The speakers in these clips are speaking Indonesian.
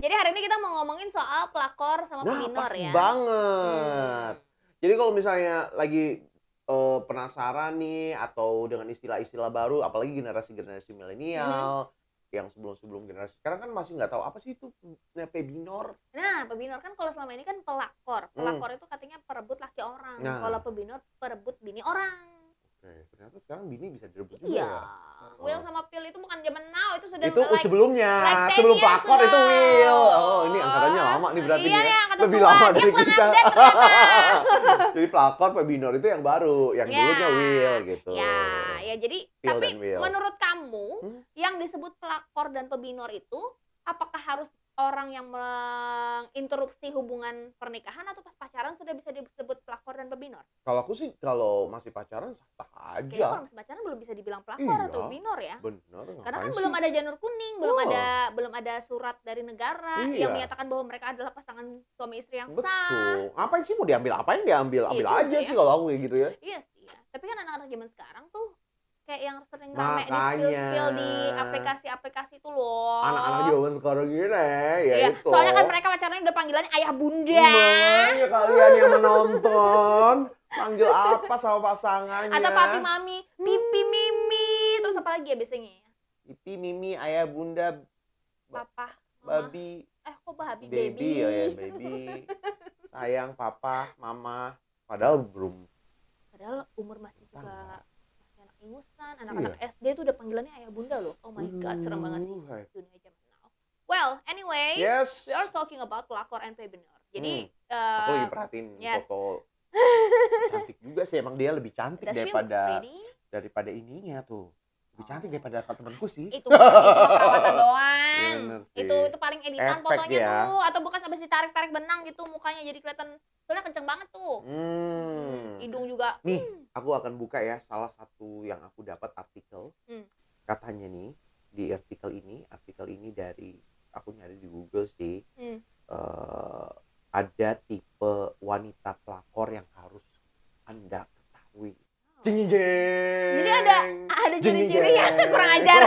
Jadi hari ini kita mau ngomongin soal pelakor sama peminor pas ya. banget. Jadi kalau misalnya lagi penasaran nih atau dengan istilah-istilah baru, apalagi generasi-generasi milenial yang sebelum-sebelum generasi sekarang kan masih nggak tahu apa sih itu peminor. Nah, peminor kan kalau selama ini kan pelakor. Pelakor itu katanya perebut laki orang. Nah. Kalau peminor perebut bini orang. Oke, ternyata sekarang bini bisa direbut juga Iya. ya. Will sama Phil itu bukan zaman now, itu sudah Itu like sebelumnya, 10 sebelum years pelakor itu ago. Will. Oh, ini angkatannya lama nih berarti Iya nih nih, ya. angkatan Lebih tua. lama Dia dari kurang kita. update ternyata. Jadi pelakor, peminor itu yang baru, yang dulunya Will gitu. Ya jadi Phil tapi dan Will. menurut kamu yang disebut pelakor dan peminor itu apakah harus orang yang menginterupsi hubungan pernikahan atau pas pacaran sudah bisa disebut pelakor dan peminor? Kalau aku sih kalau masih pacaran sah-sah Kayaknya aja. kalau masih pacaran belum bisa dibilang pelakor atau peminor ya. Bener. Karena kan ngapain belum sih? ada janur kuning, belum ada surat dari negara yang menyatakan bahwa mereka adalah pasangan suami istri yang sah. Betul. Ngapain sih mau diambil? Apain diambil? Ambil Iya juga aja ya. sih kalau aku kayak gitu ya. Iya sih ya. Tapi kan anak-anak zaman sekarang tuh kayak yang sering rame Makanya. di spill-spill di aplikasi-aplikasi itu loh. Anak-anak zaman sekarang gini ya Iya, itu. soalnya kan mereka pacarannya udah panggilannya ayah bunda. Makanya kalian yang menonton panggil apa sama pasangannya? Atau papi mami, pipi mimi, terus apa lagi ya biasanya ya? Pipi, mimi, ayah, bunda, Papa, mama. babi. Kok babi? Baby. Oh ya, baby. Sayang, papa, mama. Padahal umur masih juga masih anak ingusan, anak-anak SD tuh udah panggilannya ayah bunda loh. Oh my god, serem banget sih dunia zaman now. Well, anyway, we are talking about pelakor and peminor. Jadi aku lagi perhatiin foto cantik juga sih, emang dia lebih cantik daripada ininya tuh. Lebih cantik daripada temanku sih. Itu perawatan doang. Itu paling editan efek fotonya ya. tuh, atau bekas habis ditarik-tarik benang gitu mukanya jadi kelihatan soalnya kenceng banget tuh. Hidung juga. Nih, aku akan buka ya salah satu yang aku dapat artikel. Katanya nih di artikel ini dari aku nyari di Google sih. Ada tipe wanita pelakor yang harus Anda ketahui. Jeng jeng. Jadi ada ciri-cirinya, kurang ajar.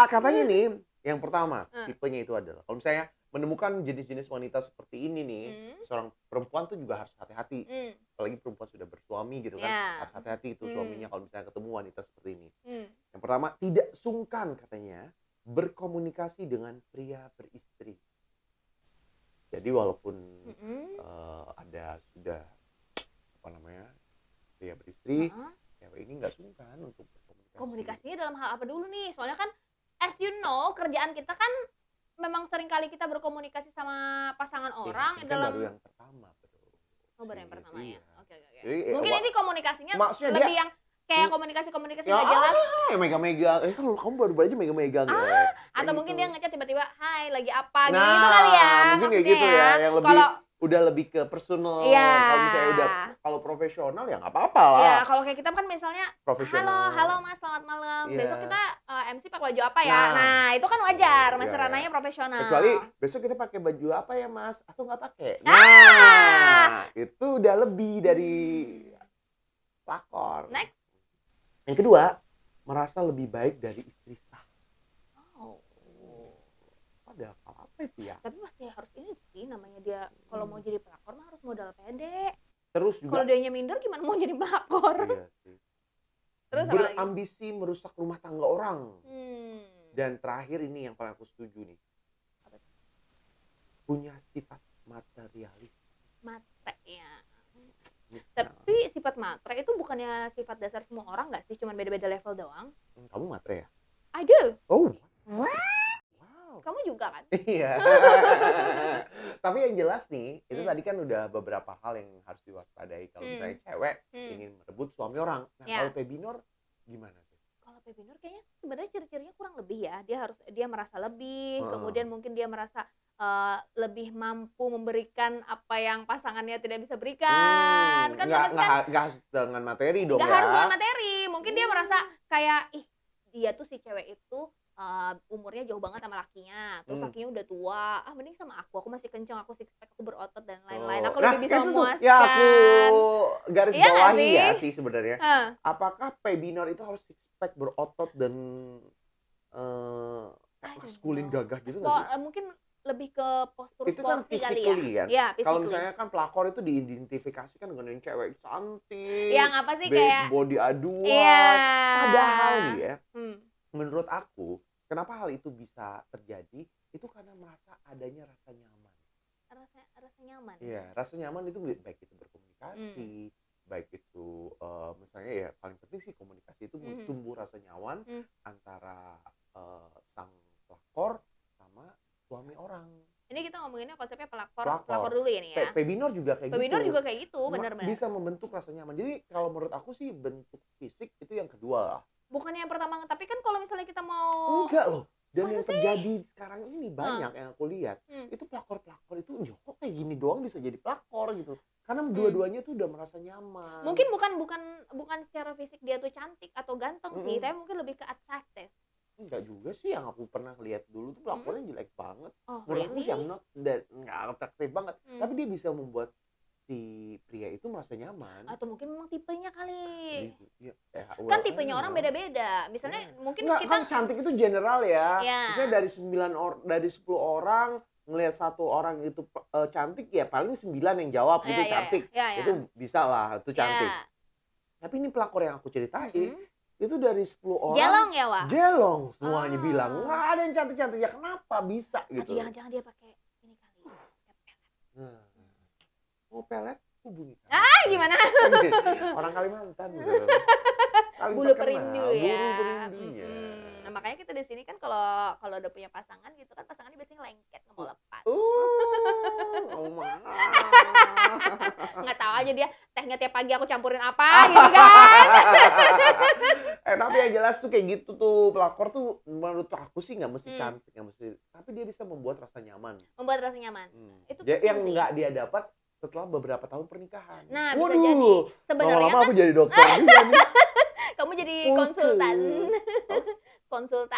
Katanya nih, yang pertama tipenya itu adalah kalau misalnya menemukan jenis-jenis wanita seperti ini nih, seorang perempuan tuh juga harus hati-hati. Apalagi perempuan sudah bersuami gitu kan, harus hati-hati itu suaminya kalau misalnya ketemu wanita seperti ini. Yang pertama, tidak sungkan katanya berkomunikasi dengan pria beristri. Jadi walaupun ada sudah pria beristri, cewek ini nggak sungkan untuk berkomunikasi. Komunikasinya dalam hal apa dulu nih? Soalnya kan as you know, kerjaan kita kan memang sering kali kita berkomunikasi sama pasangan orang dalam baru yang pertama, baru yang pertama ya. Oke. Jadi, mungkin ini komunikasinya lebih yang kayak komunikasi nggak ya, jelas. Megang-megang. Kalau kamu baru aja megang-megang ya. Atau mungkin dia ngechat tiba-tiba, "Hai, lagi apa?" Nah, gitu kali ya. Mungkin kayak gitu ya, yang lebih udah lebih ke personal. Kalau misalnya kalau profesional ya nggak apa-apa lah. Iya, kalau kayak kita kan misalnya halo Mas, selamat malam. Besok kita MC pakai baju apa ya? Nah, itu kan wajar, masih ranahnya profesional. Kecuali besok kita pakai baju apa ya, Mas? Atau nggak pakai? Nah, itu udah lebih dari pelakor. Next. Yang kedua, merasa lebih baik dari istri sah. Ada apa itu ya? Tapi masih harus ini sih, namanya dia kalau mau jadi pelakor mah harus modal pede. Terus juga kalau dianya minder gimana mau jadi pelakor? Iya sih. Terus berambisi merusak rumah tangga orang. Dan terakhir ini yang paling aku setuju nih. Punya sifat materialis. Matre ya. Tapi sifat matre itu bukannya sifat dasar semua orang nggak sih? Cuman beda-beda level doang. Kamu matre ya? I do. Oh. Kamu juga kan? Iya. Tapi yang jelas nih, itu tadi kan udah beberapa hal yang harus diwaspadai kalau misalnya cewek ingin merebut suami orang. Nah, kalau peminor gimana tuh? Kalau peminor kayaknya sebenarnya ciri-cirinya kurang lebih ya. Dia merasa lebih, kemudian mungkin dia merasa lebih mampu memberikan apa yang pasangannya tidak bisa berikan. Kan nggak dengan materi dong ya. Nggak harus dengan materi. Mungkin dia merasa kayak dia tuh si cewek itu umurnya jauh banget sama lakinya, terus lakinya udah tua, mending sama aku masih kenceng, aku six pack, aku berotot dan lain-lain, aku lebih bisa memuaskan. Ya aku garis bawahi ya sih sebenarnya. Apakah peminor itu harus six pack, berotot dan maskulin gagah gitu nggak sih? Mungkin lebih ke postur itu kan sporty kali ya. physically kan? Ya, Kalau misalnya kan pelakor itu diidentifikasikan dengan yang cewek cantik, yang apa sih kayak body aduan. Iya. Padahal nih ya, menurut aku kenapa hal itu bisa terjadi itu karena merasa adanya rasa nyaman. Rasa nyaman. Iya, rasa nyaman itu baik itu berkomunikasi, baik itu misalnya ya paling penting sih komunikasi itu tumbuh rasa nyaman antara sang pelakor sama suami orang. Ini kita ngomonginnya konsepnya pelakor dulu ya nih ya. Pebinor juga kayak gitu. Pebinor juga kayak gitu, benar-benar. Bisa membentuk rasa nyaman. Jadi kalau menurut aku sih bentuk fisik itu yang kedua lah. Bukan yang pertama, tapi kan kalau misalnya kita mau enggak loh. Dan yang terjadi sekarang ini banyak yang aku lihat itu pelakor-pelakor itu kok kayak gini doang bisa jadi pelakor gitu. Karena dua-duanya tuh udah merasa nyaman. Mungkin bukan secara fisik dia tuh cantik atau ganteng sih, tapi mungkin lebih ke atraktif. Enggak juga sih, yang aku pernah lihat dulu tuh pelakornya jelek banget. Menurut aku sih nggak atraktif banget. Tapi dia bisa membuat si pria itu merasa nyaman. Atau mungkin memang tipenya kali. Kan tipenya orang beda-beda. Misalnya mungkin kita kan cantik itu general ya. Misalnya dari 10 orang ngelihat satu orang itu cantik ya paling 9 yang jawab gitu cantik. Itu bisa lah, itu cantik. Tapi ini pelakor yang aku ceritain itu dari 10 orang jelong ya, Wak? Jelong semuanya bilang nggak ada yang cantik-cantik, ya kenapa bisa gitu. Jangan-jangan dia pakai ini kali, mau pelet hubungi gimana? Orang Kalimantan bulu perindu ya. Nah, makanya kita di sini kan kalau udah punya pasangan gitu kan, pasangannya biasanya lengket, nggak mau lepas. Nggak tahu aja dia tehnya tiap pagi aku campurin apa gitu kan. Tapi yang jelas tuh kayak gitu tuh, pelakor tuh menurut aku sih nggak mesti cantik, nggak mesti, tapi dia bisa membuat rasa nyaman. Itu yang nggak dia dapat setelah beberapa tahun pernikahan. Nah, bisa jadi sebenarnya lama-lama aku jadi dokter juga nih. Kamu jadi konsultan.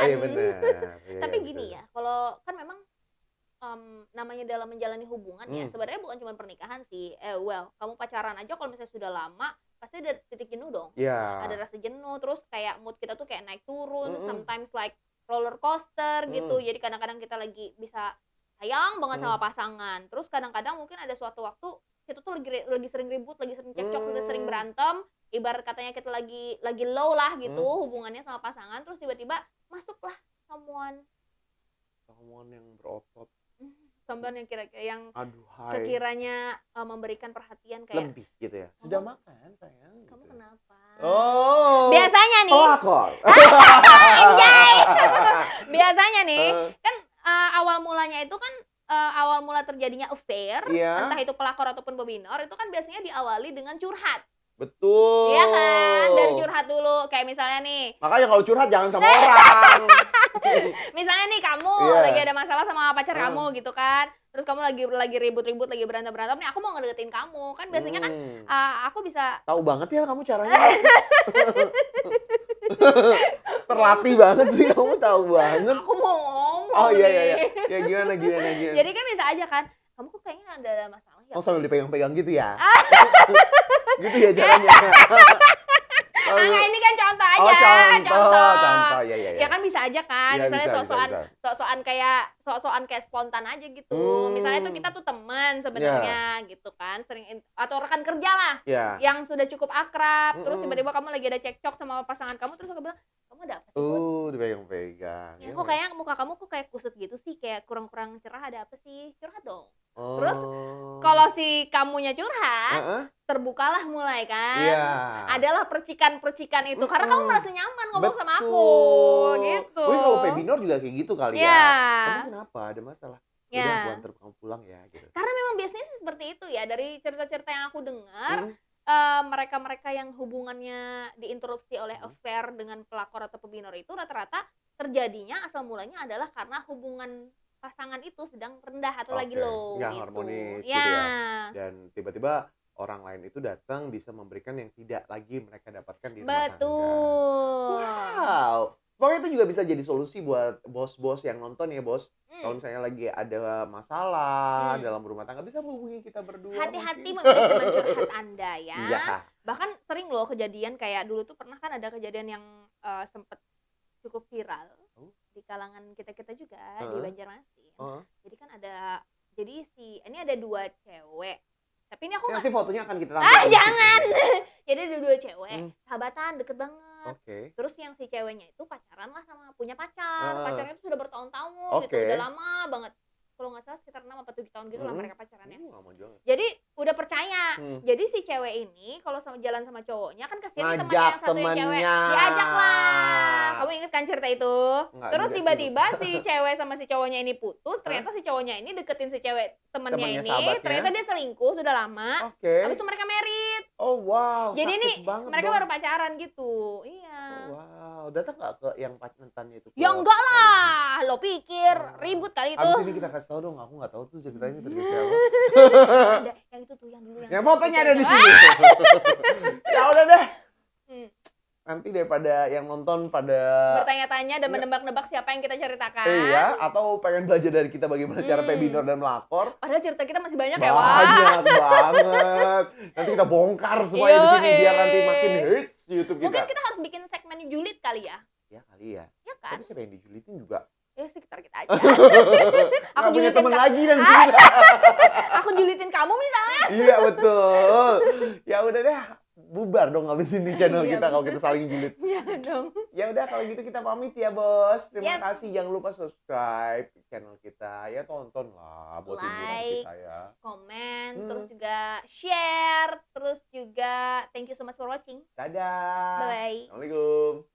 Iya benar. Tapi gini ya, kalau kan memang namanya dalam menjalani hubungan ya, sebenarnya bukan cuma pernikahan sih. Kamu pacaran aja kalau misalnya sudah lama pasti ada titik jenuh dong. Ada rasa jenuh, terus kayak mood kita tuh kayak naik turun, sometimes like roller coaster gitu. Jadi kadang-kadang kita lagi bisa sayang banget sama pasangan, terus kadang-kadang mungkin ada suatu waktu kita tuh lagi sering ribut, lagi sering cekcok, lagi sering berantem, ibarat katanya kita lagi low lah gitu hubungannya sama pasangan, terus tiba-tiba masuklah someone yang berotot, someone yang kira-kira yang sekiranya memberikan perhatian kayak lebih gitu ya. Sudah makan sayang? Kamu gitu. kenapa? Biasanya nih biasanya nih kan awal mulanya itu kan awal mula terjadinya affair, entah itu pelakor ataupun pebinor, itu kan biasanya diawali dengan curhat. Betul. Iya kan, dari curhat dulu, kayak misalnya nih. Makanya kalau curhat jangan sama orang. Misalnya nih kamu lagi ada masalah sama pacar kamu gitu kan, terus kamu lagi ribut-ribut, lagi berantem nih, aku mau ngedeketin kamu, kan biasanya kan aku bisa. Tahu banget ya kamu caranya. Terlatih banget sih, kamu tahu banget. Aku mau ngomong. Oh iya. Ya gimana. Jadi kan bisa aja kan, kamu kok kayaknya ada masalah ya. Sambil dipegang-pegang gitu ya. Gitu ya caranya. Enggak, ini kan contoh aja. Contoh. Ya. Ya kan bisa aja kan. Misalnya sok-sokan kayak spontan aja gitu. Misalnya tuh kita tuh teman sebenarnya gitu kan, sering atau rekan kerja lah. Yang sudah cukup akrab, terus tiba-tiba kamu lagi ada cekcok sama pasangan kamu, terus aku bilang, "Kamu ada apa sih?" Dipegang-pegang. Ya, kok kayak muka kamu kok kayak kusut gitu sih, kayak kurang cerah, ada apa sih? Curhat dong. Terus kalau si kamunya curhat, terbukalah mulai kan. Adalah percikan-percikan itu karena kamu merasa nyaman ngomong sama aku gitu. Kalau pebinor juga kayak gitu kali ya. Kamu kenapa? Ada masalah? Udah aku antar kamu pulang ya gitu. Karena memang biasanya sih seperti itu ya, dari cerita-cerita yang aku dengar, mereka-mereka yang hubungannya diinterupsi oleh affair dengan pelakor atau pebinor itu rata-rata terjadinya asal mulanya adalah karena hubungan pasangan itu sedang rendah atau lagi low nggak gitu. Harmonis gitu ya. Dan tiba-tiba orang lain itu datang bisa memberikan yang tidak lagi mereka dapatkan di rumah tangga. Betul. Wow. Pokoknya itu juga bisa jadi solusi buat bos-bos yang nonton ya, Bos. Kalau misalnya lagi ada masalah dalam rumah tangga, bisa hubungi kita berdua. Hati-hati memilih teman curhat Anda ya. Bahkan sering loh kejadian kayak dulu tuh pernah kan ada kejadian yang sempat cukup viral. di kalangan kita juga di Banjarmasin. Jadi kan ini ada 2 cewek. Tapi ini aku nanti fotonya akan kita tampilkan. Jangan. Jadi ada 2 cewek, sahabatan deket banget. Terus yang si ceweknya itu pacaran lah sama punya pacar. Pacarnya itu sudah bertahun-tahun gitu, udah lama banget. Kalau nggak salah sekitar 6 atau 7 tahun gitu lah mereka pacarannya. Jadi udah percaya. Jadi si cewek ini kalau jalan sama cowoknya kan kesini temannya yang satu cewek. Diajak lah. Kamu inget kan cerita itu? Terus tiba-tiba si cewek sama si cowoknya ini putus. Ternyata si cowoknya ini deketin si cewek temannya ini. Sahabatnya. Ternyata dia selingkuh sudah lama. Habis itu mereka married. Oh wow. Jadi ini mereka baru pacaran gitu. Iya. Wow. Datang nggak ke yang mantannya itu? Ya enggak lah. Lo pikir ribut kali itu. Abis ini kita kasih tahu dong, aku nggak tahu tuh ceritanya dari siapa. Ada yang itu tuh yang dulu yang fotonya ada di sini. Ya udah deh. Nanti daripada yang nonton pada bertanya-tanya dan menebak-nebak siapa yang kita ceritakan. Iya, atau pengen belajar dari kita bagaimana cara webinar dan melapor. Padahal cerita kita masih banyak ya, Banyak banget. Nanti kita bongkar semuanya di sini biar nanti makin hits YouTube kita. Mungkin kita harus bikin segmen julid kali ya. Ya kali ya. Ya kan? Tapi siapa yang dijulitin juga? Ya sekitar kita aja. Aku punya teman lagi dan aku julitin kamu misalnya. Iya betul. Ya udah deh, bubar dong habis ini channel kita kalau kita saling julid. Iya dong. Ya udah kalau gitu kita pamit ya bos. Terima kasih, jangan lupa subscribe channel kita. Ya tonton lah buat hiburan kita ya. Komen, terus juga share, terus juga thank you so much for watching. Dadah. Bye. Assalamualaikum.